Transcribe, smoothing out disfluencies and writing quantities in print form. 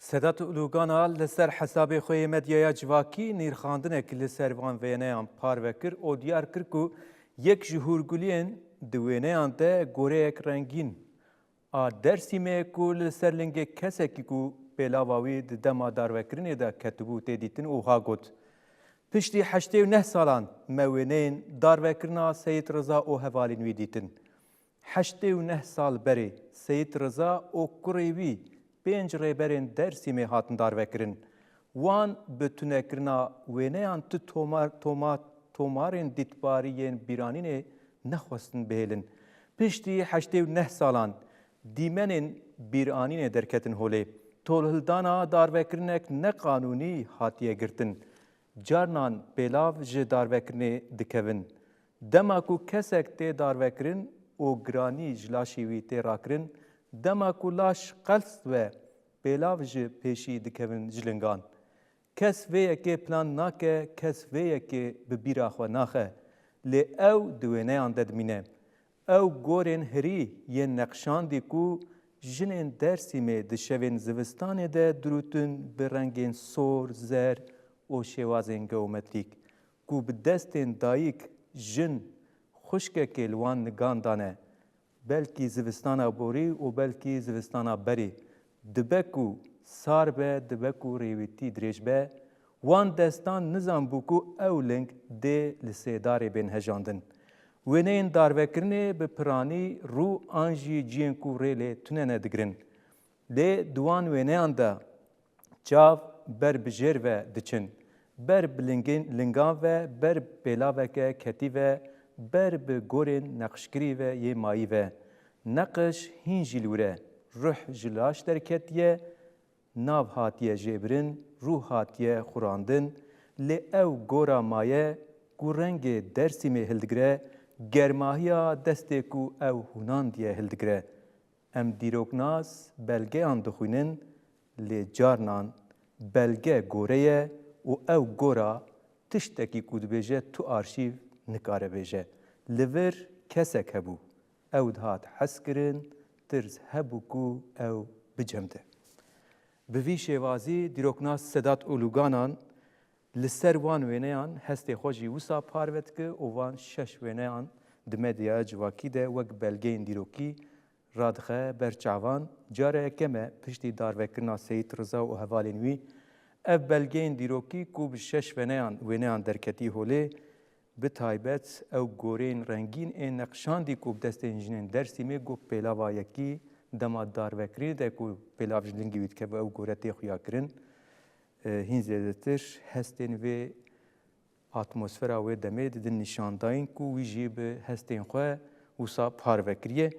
Sedat Ulugana li ser hesabê xwe yê medyaya civakî nîrxandinek li ser van wêneyan parve kir û diyar kir ku yek ji hûrguliyên di wêneyan de goreyek rengîn a Dêrsimê ku li ser lingê kesekî ku pêlava wî di dema darvekirinê de ketibû tê dîtin û ha got. Piştî 89 salan me wêneyên darvekirina Seyid Rıza û hevalên wî dîtin. 89 sal berê Seyid Rıza û kurê wî 5 rêberên Dêrsimê hatin darvekirin. Wan bi tunekirina wêneyan tu tomarên dîtbariyên bîranînê nexwestin bihêlin. Piştî 89 salan dîmenên bîranînê derketin holê. Tolhildana darvekirinek neqanûnî hatiye girtin. Carnan pêlav ji darvekirinê dikevin. Dema ku kesek tê darvekirin û giranî ji laşê wî tê rakirin, dema ku laş qels ve pêlav ji pêşî dikevin ji lingan. Kes vê yekê plan nake, kes vê yekê bi bîra xwe naxe. Lê ew di wêneyan de dimîne. Ew gorên hirî yên neqşandî ku jinên Dêrsimê di şevên zivistanê de dirûtin bi rengên sor, zer û şêwazên geometrîk ku bi destên dayîk jin xuşkekê li wan nigan dane. Belkî zivistana borî û belkî zivistana berê. Dibe ku sar be, dibe ku rêwîtî dirêj be, wan destan nizanbû ku ew ling dê li sêdarê bên hejandin. Wêneyên darvekirinê bi piranî rû an jî ciyên ku rê lê tunene digirin. Lê di wan wêneyan de çav ber bi jêr ve diçin. Ber bi lingan ve, ber bi pêlaveke ketî ve, ber bi gorên neqşkirî ve yê mayî ve. Neqş hîn jî li were, ruh ji laş derketiye, nav hatiye jêbirin, rû hatiye xurandin. Lê ew gora maye ku rengê Dêrsimê hildigire, germahiya destê ku ew hûnan diye hildigire. Em dîroknas belgeyan dixwînin, lê carnan belge gore ye û ew gora tiştekî ku dibêje tu arşîv nikare bêje. Li vir kesek hebû. Ew dihat heskirin, tirz hebû ku ew bicemde. Bi vî şêwazî dîroknas Sedat Uluganan li ser wan wêneyan hestê xwe jî wisa parve dike û wan 6 wêneyan di medyaya civakî de wek belgeyên dîrokî radixe ber çavan. Careke me piştî darvekirina Seyid Rıza û hevalên wî ev belgeyên dîrokî ku bi 6 wêneyan derketî holê bi taybet ew goreyên rengîn ên neqşandî ku bi destên jinên Dêrsimê got pêlava yekî dema darvekirinê de ku pêlav ji lingî wî dikeve ew gore tê xuya kirin. Hîn zêdetir hestên vê atmosfera wê demê didin nîşandayîn ku wî jî bi hestên xwe wisa parve kiriye.